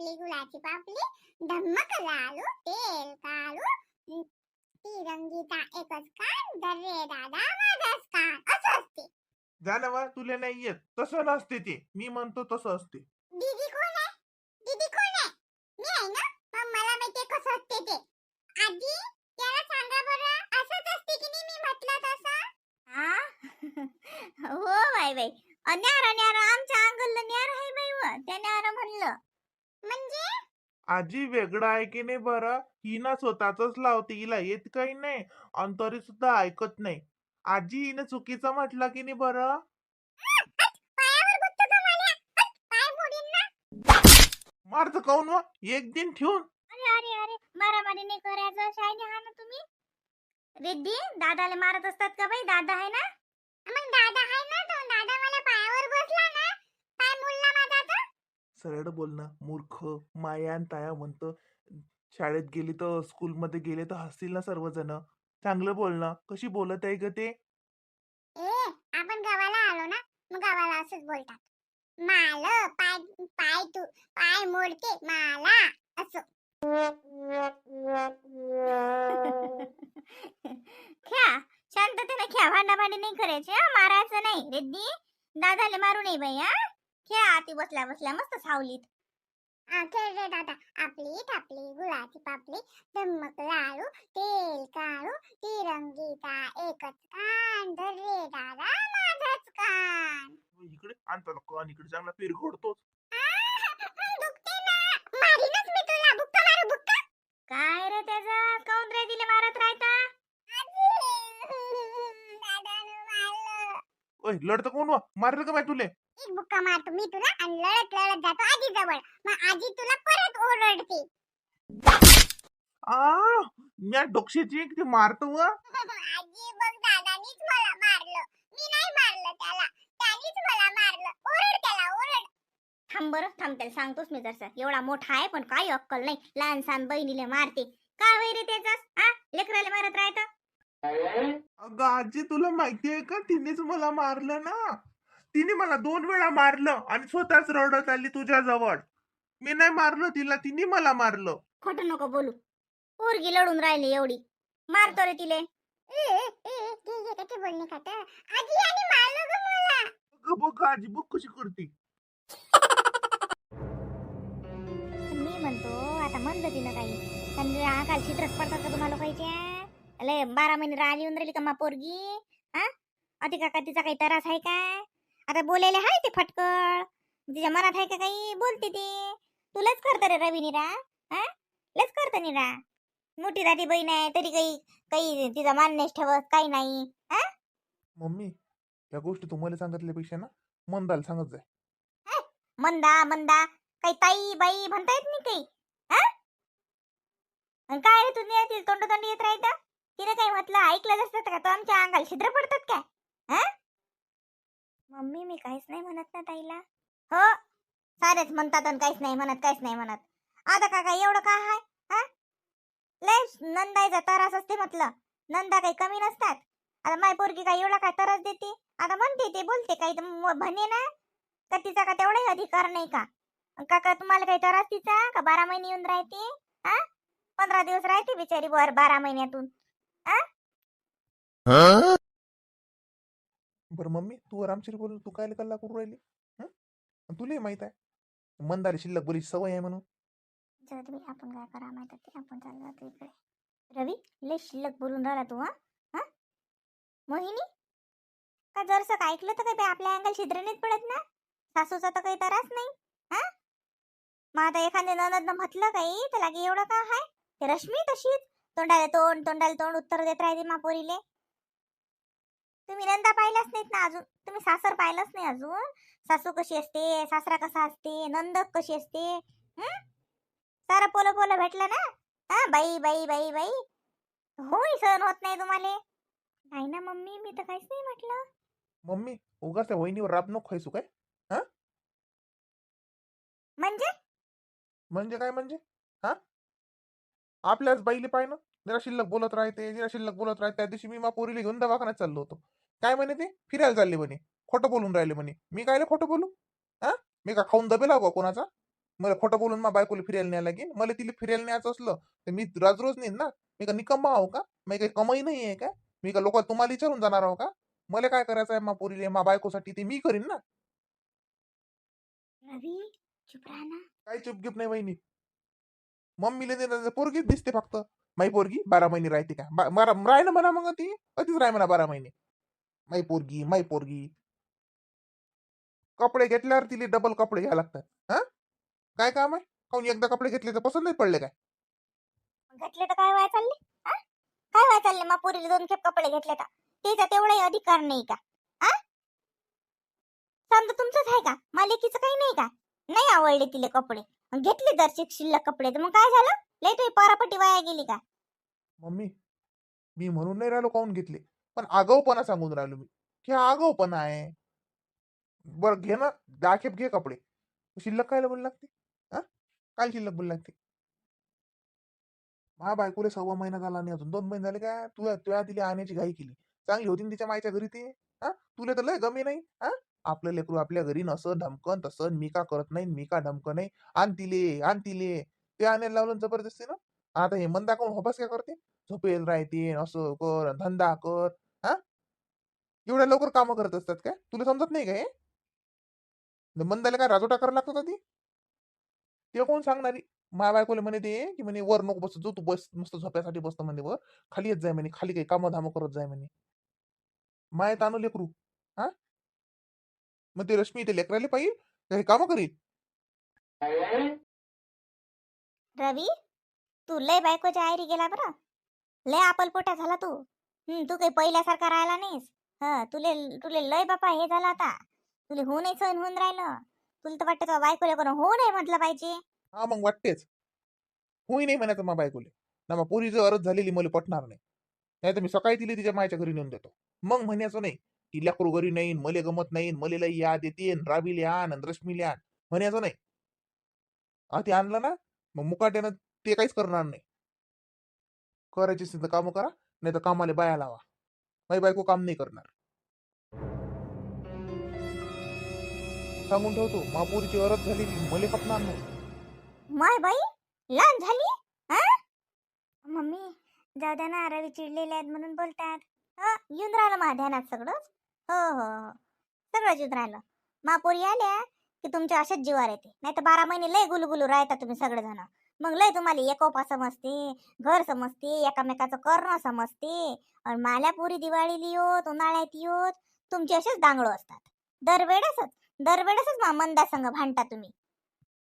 थापली गुळाची पापली, धम्मक लालू तेल काढू, तिरंगीचा एकच कान, दर्रे दादा माझाच कान, असं असते. जाणवा तुला नाही येत, तसं नसते ते, मी म्हणतो तसं असते. दीदी कोण आहे? दीदी कोण आहे? मी आहे ना, मग मला माहितीये कसं असते ते. आजी याला सांगा बरं, असंच असते की नाही मी म्हटलं तसं? हो बाई अन्यार अन्यार आमच्या अंगलला न्यार आहे बाई व त्या न्यार म्हणलं. म्हणजे आजी वेगळं आहे की नाही बरं, ही ना स्वतःच लावते, हिला येत काही नाही आणि तरी सुद्धा ऐकत नाही. आजी हिनं चुकीचं म्हटलं की नाही बरं. पायावर गुत्त का मला? पाय मोडीन ना. मारत काऊन व एक दिन ठेवून. अरे अरे अरे मारामारी नाही करायचं शायनी हा ना तुम्ही. रिद्धी दादाला मारत असतात का बाई? दादा आहे ना. मग दादा आहे ना, तो दादा मला पायावर बसला ना, पाय मोडला माझा तर. सरळ बोलणं मूर्ख माया आणि ताया म्हणतं. शाळेत गेली तर स्कूलमध्ये गेले तर हसतील ना सर्वजण. चांगलं बोलणं, कशी बोलत आहे ग ते. आपण गावाला आलो ना, मग गावाला असंच बोलतात. माल पाय पाय तू पाय मोडते मला असं. ख्या शांततेने ख्या, भांडाभांडी नाही करायची हा, मारायचं नाही. रिद्धी दादाला मारू नाही बाई हा. ख्या आती बसल्या बसल्या मस्त सावलीत. खेळ रे दादा, आपली थापली गुळाची पापली, धम्मक लाडू तेल काढू, तिरंगीचा एकच कान, रे दादा माझाच कान. इकडे आणतो कान, इकडे चांगला पिरघोडतोच. दुखते ना, मारीनच मी तुला. बुक्का मारू बुक्का. काय रे त्याचं काऊन रे दिले मारत राहता? दादानं मारलं. ओय लढतं कोण व मारलं का बाय तुले? एक बुक्का मारतो मी तुला आणि लढत लढत जातो आजी जवळ. मग आजी तुला परत ओरडते. आ म्या डोक्षाची ते मारतो व. आजी बघ, दादानीच मला मारलं, मी नाही मारलं त्याला, त्यानीच मला मारलं. ओरड त्याला, ओरड. थांब बरं थांब, त्याला सांगतोच मी. जरसा एवढा मोठा आहे पण काही अक्कल नाही, लहान सहान बहिणीला मारते. काय वय रे त्याचाच हा, लेकराला मारत राहतं. अगं आजी तुला माहिती आहे का, तिनेच मला मारलं ना. तिने मला 2 वेळा मारलं आणि स्वतःच रडत आली तुझ्या जवळ. मी नाही मारलं तिला, तिने मला मारलं. खोटं नको बोलू. पोरगी लढून राहिली एवढी, मारतो रे तिले. त्याचे बोलणे खात. आजी आणि मारलं ग मला. अगं बघ आजी बघ कशी करते. मी म्हणतो आता म्हणलं तिनं काही, पण आकाल चित्रच पडतात का तुम्हाला लोकांच्या? लय 12 महिने राहिली येऊन राहिली का मा पोरगी हा? अति काका तिचा काही त्रास आहे काय? आता बोलायला हाय ते फटकळ, तिच्या मनात आहे का काही बोलते ती. तुलाच करतं रे रवी निरा हा, लच करतं निरा. मोठी दादी बहीण आहे तरी काही काही तिचा मान्यच ठेवत काही नाही हा. मम्मी या गोष्टी तुम्हाला सांगितल्यापेक्षा ना मंदाला सांगत जाय. मंदा मंदा काही ताई बाई म्हणता येत नाही काही हा. अन काय रे तुम्ही तोंड तोंड येत राहता? तिने काही म्हटलं ऐकलं असतं का? तो आमच्या अंगाला छिद्र पडतात काय हा? मम्मी मी काहीच नाही म्हणत ना ताईला. हो सारेच म्हणतात आणि काहीच नाही म्हणत, काहीच नाही म्हणत. आता का काय एवढं काय हाय हा? लय नंदाईचा त्रास असते म्हटलं, नंदा काही कमी नसतात. आता माय पोरगी काय एवढा काय त्रास देते? आता म्हणते ते बोलते काही म्हणे ना, का तिचा का तेवढाही अधिकार नाही का? काका तुम्हाला काही त्रास तिचा का? 12 महिने येऊन राहते हा, 15 दिवस राहते बिचारी वर 12 महिन्यातून हा. बरं मम्मी तू आरामशीर बोल, तू काय कल्ला करू राहिली? तुला माहित आहे मंदाला शिल्लक बोलीची सवय आहे म्हणून. जाऊ आपण काय करा माहित ते, आपण चालू जातो इकडे. रवी लय शिल्लक बोलून राहिला तू हा. हा मोहिनी का जरसं ऐकलं तर काही आपल्या अंगाला छिद्र नाहीत पडत ना? सासूचा तर काही त्रास नाही हा. मग आता एखाद्या ननदनं म्हटलं काही तर लागे एवढं का हाय? ते रश्मी तशीच तोंडाला तोंड तोंडाला तोंड उत्तर देत राहते मा पोरीले. तुम्ही नंदा पाहिलाच नाहीत ना अजून, तुम्ही सासर पाहिलंच नाही अजून. सासू कशी असते, सासरा कसा असते, नंद कशी असते सारं पोलं पोलं भेटलं ना हा. बाई बाई बाई बाई होय, सहन होत नाही तुम्हाला? नाही ना मम्मी, मी तर काहीच नाही म्हटलं. मम्मी उगाच त्या वहिनीवर राब नको खायचू काय. म्हणजे म्हणजे काय म्हणजे हा, आपल्याच बाईले पाय ना, जरा शिल्लक बोलत राहते, जरा शिल्लक बोलत राहते. त्या दिवशी मी मा पोरीला घेऊन दवाखान्यात चाललो होतो. काय म्हणे ते फिरायला चालले म्हणे, खोटं बोलून राहिले म्हणे. मी कायले खोटं बोलू हा? मी का खाऊन दबेला का कोणाचा? मला खोटं बोलून मा बायकोला फिरायला न्यायला लागेल. मला तिला फिरायला न्यायचं असलं तर मी रोज रोज नेईन ना. मी का निकम्मा आहो का? मी काही कमाई नाही आहे का? मी का लोक तुम्हाला विचारून जाणार आहो का? मला काय करायचं आहे मा पोरीले मा बायकोसाठी ते मी करीन ना. रवी चुप राहा ना. काही चुपगिप नाही वहिनी. मम्मीला देणार पोरगीच दिसते फक्त. माई पोरगी 12 महिने राहते का? राय ना म्हणा मग ती. कधीच राय म्हणा 12 महिने. माई पोरगी माई पोरगी. कपडे घेतल्यावर तिला डबल कपडे घ्यावे लागतात. हा काय काम आहे? काऊन एकदा कपडे घेतले तर पसंत नाही पडले काय? घेतले तर काय व्हाय चालले? हा? काय व्हाय चालले? मग पोरीला 2 खेप कपडे घेतले तर त्याचा तेवढाही अधिकार नाही का? हा? समजा तुमचंच आहे का? मालिकीचं काही नाही का? नाही आवडले तिले कपडे घेतले दर्शिक शिल्लक कपडे तर मग काय झालं? लय तुझी परापटी वाया गेली का? मम्मी मी म्हणून नाही राहिलो काऊन घेतले, पण आगाऊपणा सांगून राहिलो मी की हा आगाऊपणा आहे. बरं घे ना 10 खेप घे कपडे. शिल्लक कायला बोल लागते? हा काय शिल्लक बोल लागते? मा बायकोले 1.25 महिना झाला आणि अजून 2 महिने झाले का तुला तिला आणण्याची घाई केली. चांगली होती ना तिच्या मायच्या घरी ते. हा तुला तर लय गमे नाही. हा आपलं लेकरू आपल्या घरी नसं धमकन तसं मी का करत नाही मी का धमकन नाही. आण तिले ते आणायला लावलं जबरदस्ती ना. आता हे मन दाखवून होबास काय करते? झोपेल राहते असं कर धंदा कर. हा एवढ्या लवकर कामं करत असतात काय? तुला समजत नाही काय? मंदाला काय राजोटा करायला लागतो का ती? ते कोण सांगणारी? माझ्या बायकोला म्हणे ते की म्हणे वर नको बस जो तू बस मस्त झोप्यासाठी बसतो म्हणे वर. खाली येत जाय म्हणे खाली काही कामं धामं करत जाय म्हणे. माय तानू लेकरू. हा मग ते रश्मी ते लेकराले पाहिजे हे कामं करील. रवी तू लय बायकोच्या आयरी गेला बरं. लय आपलपोटा झाला तू. तू काही पहिल्यासारखा राहिला नाहीस. तुले तुले लय बापा हे झालं आता. तुले होऊ नाही सहन होऊन राहिलं. तुला तर वाटतं बायकोला कोण हो नाही म्हटलं पाहिजे. हा मग वाटतेच. होई नाही म्हणायचं मा बायकोले. ना मग पोरीचं अरज झालेली मला पटणार नाही. नाही तर मी सकाळी तिला तिच्या मायच्या घरी नेऊन देतो. मग म्हणायचं नाही की लेकरू घरी नाही मले गमत नाही मले लई याद येते राबीले आण रश्मीले आण म्हणायचं नाही. ते आणलं ना मग मुकाट्यानं ते काहीच करणार नाही. करायची असेल तर कामं करा नाही तर कामाला बाया लावा. माझी बायको काम नाही करणार. सांगून ठेवतो महापुरीची अरज झालेली मले खपणार नाही. माय बाई लहान झाली. हा मम्मी जाऊ द्या ना. रवी चिडलेले आहेत म्हणून बोलतात. येऊन राहिलं मा ध्यानात सगळंच. हो हो हो सगळंच येऊन राहिलं. महापोरी आल्या की तुमच्या अशाच जीवार येते. नाही तर 12 महिने लय गुलगुलू राहता तुम्ही सगळेजण. मग लय तुम्हाला एकोपा समजते घर समजते एकामेकाचं करणं समजते. आणि माल्यापुरी दिवाळीली योत उन्हाळ्यात योत तुमचे असेच दांगडो असतात. दरवेळेसच मा मंदा संग भांडता तुम्ही.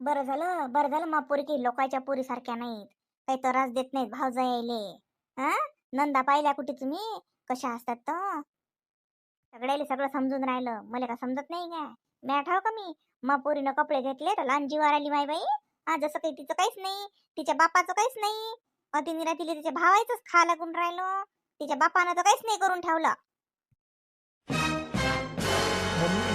बरं झालं महापोरी काही लोकांच्या पोरी सारख्या नाहीत. काही त्रास देत नाहीत भावजा यायले. हा नंदा पाहिल्या कुठे तुम्ही कशा असतात तर. सगळ्याला सगळं समजून राहिलं. मला का समजत नाही काय? मी आठाव का मी महापोरीनं कपडे घेतले तर लहान जीवार आली माय बाई. जसं काही तिचं काहीच नाही तिच्या बापाचं काहीच नाही. तिने तिला तिच्या भावायचंच खा लागून राहिलो. तिच्या बापानं तर काहीच नाही करून ठेवलं. मम्मी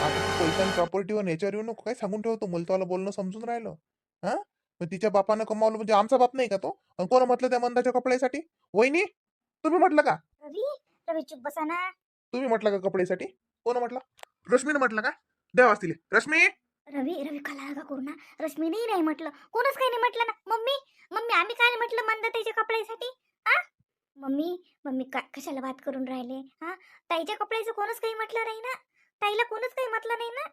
आता पैशान प्रॉपर्टीवर याच्यावर येऊ नको काय सांगून ठेवतो मला तुला बोलणं समजून राहिलं. हा मग तिच्या बापानं कमावलं म्हणजे आमचा बाप नाही का तो? आणि कोण म्हटलं त्या मंदाच्या कपड्यासाठी? वहिनी तुम्ही म्हटलं का? रवी रवी चुप बसा ना. तुम्ही म्हटलं का कपड्यासाठी? कोण म्हटलं? रश्मीने म्हटलं का? द्या वाचतील रश्मी. रवी कला का करू ना. रश्मी नाही म्हटलं. कोणच काही नाही म्हटलं ना. मम्मी मम्मी आम्ही काय म्हटलं मंदाताईच्या कपड्यासाठी? हा मम्मी कशाला बात करून राहिले? ताईच्या कपड्याचं कोणच काही म्हटलं नाही ना. ताईला कोणच काही म्हटलं नाही ना.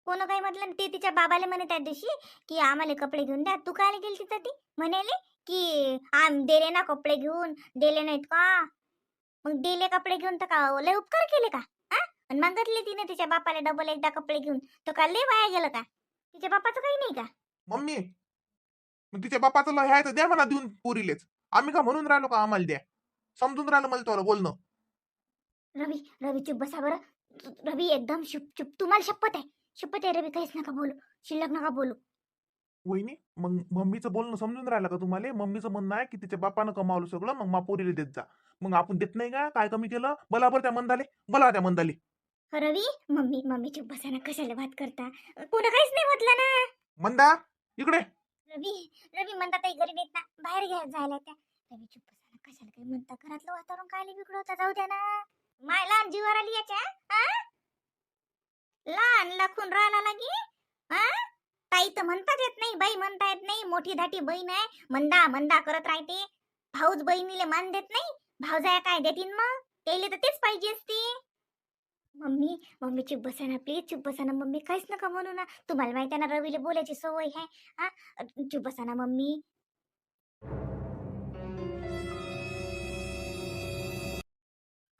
कोण काही म्हटलं नाही. ते तिच्या बाबाला म्हणे त्या दिवशी की आम्हाला कपडे घेऊन द्या. तू काय गेली तिथं ती म्हणाले की दिले ना कपडे घेऊन दिले नाहीत का? मग दिले कपडे घेऊन तर का लय उपकार केले का? आणि मागितले तिने तिच्या बापाला डबल एकदा कपडे घेऊन तर का लय वाया गेलं का? तिच्या बापाचं काही नाही का? मम्मी मग तिच्या बापाचं लय आहे तर द्या मला देऊन पुरीलेच. आम्ही का म्हणून राहिलो का आम्हाला द्या? समजून राहिलं मला तुला बोलणं. रवी चुप बसा बरं. रवी एकदम चुप तुम्हाला शपथ आहे रवी काहीच नका बोलू. शिल्लक नका बोलू. वहिनी मग मम्मीचं बोलणं समजून राहिलं का तुम्हाला? मम्मीचं म्हणणं आहे की तिच्या बापानं कमावलं सगळं मग मा पोरीला देत जा. मग आपण देत नाही का? काय कमी केलं? बरोबर त्या मंदाले. रवी मम्मी चुप बसा ना. कशाला बात करता? कोण काहीच नाही म्हटलं ना. मंदा इकडे. रवी म्हणता ताई घरी नेत ना बाहेर घ्या जायला त्या. रवी चुप बसा ना. कशाला काही म्हणता? घरातलं वातावरण काय बिघडवता? जाऊ द्या ना. माय लहान जीवावर आली याच्या. लहान लखून राहिला लागी. ताई तर म्हणतात येत नाही, बाई म्हणता येत नाही, मोठी धाटी बहीण आहे, मंदा मंदा करत राहते. भाऊच बहिणीले मान देत नाही, भाऊजाया काय देतीन मग? तेले तर तेच पाहिजे असते. मम्मी मम्मी चुप बसा ना प्लीज, चुप बसा ना मम्मी, काहीच नका म्हणू ना. तुम्हाला माहिती आहे ना रवीले बोलायची सवय आहे. हा चुप बसा ना मम्मी.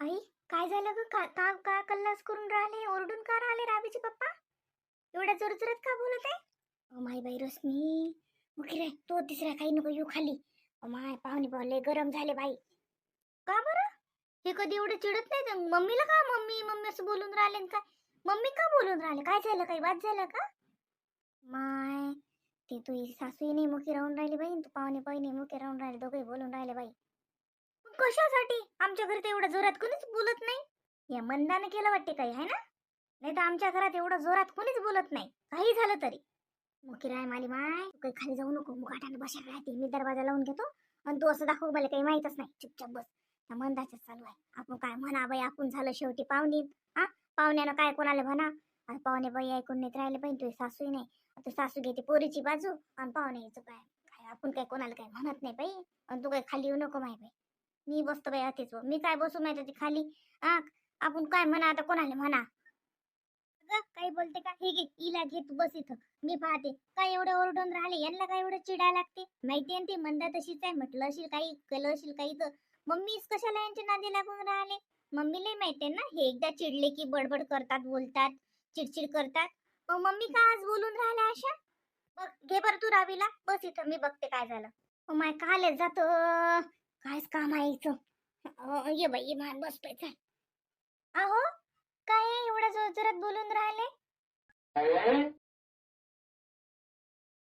आई काय झालं ग? का का का कल्लास करून राहिले, ओरडून का राहिले रावीचे पप्पा? एवढ्या जोरजोरात का बोलत आहे? ओ माय बाई रश्मी, मग रे तो तिसऱ्या काही नको येऊ खाली. ओ माय पाहुणे बोलले गरम झाले बाई. का बरं? हे कधी एवढे चिडत नाही तर मम्मीला का मम्मी मम्मी असं बोलून राहिले न काय? मम्मी का बोलून राहिले? काय झालं? काही वाद झाला का? माय ते तू सासूही नाही मुखी राहून राहिली बाई, तू पाहुणे बहिणी मुखी राहून राहिले, दोघे बोलून राहिले बाई. मग कशासाठी? आमच्या घरी तर एवढ्या जोरात कोणीच बोलत नाही. या मंदाने केलं वाटते काही आहे ना? नाही तर आमच्या घरात एवढं जोरात कोणीच बोलत नाही, काही झालं तरी. मुखी राय माली माय, तू काही खाली जाऊ नको, मुखाटाने बसायला राहते. मी दरवाजा लावून घेतो आणि तू असं दाखव मला काही माहीतच नाही, चुपचाप बस. त्या मंदाचं चालू आहे. आपण काय म्हणा बाई, आपण झालं शेवटी पाहुणी. हा पाहुण्यानं काय कोणाला म्हणा? आणि पाहुणे बाई ऐकून नेत राहिले पाहिजे. तुझी सासूही नाही, आता सासू घेते पोरीची बाजू आणि पाहुणे यायचं काय काय आपण काय कोणाला काही म्हणत नाही बाई. आणि तू काय खाली येऊ नको माय बाई. मी बसतो बाई अतिच, मी काय बसू माहिती ती खाली. हा आपण काय म्हणा आता कोणाला म्हणा. काही बोलते का? हे घे इला घे, तू बस इथं, मी पाहते. काय एवढं ओरडून राहिले, यांना काय एवढं चिडा लागते? माहिती आहे ती मंदा तशीच आहे, म्हटलं असेल काही, केलं असेल काही तर मम्मीच कशाला यांच्या नादी लागून राहिले? मम्मीला माहिती आहे ना, हे एकदा चिडले की बडबड करतात, बोलतात, चिडचिड करतात. मग मम्मी का आज बोलून राहिल्या अशा? बघ घे बरं तू रावीला, बस इथं, मी बघते काय झालं. ओ माय काले जातो, कायच काम आहे इथं. ये बाई ये मान बस चल. अहो काय एवढ्या जोरात बोलून राहिले?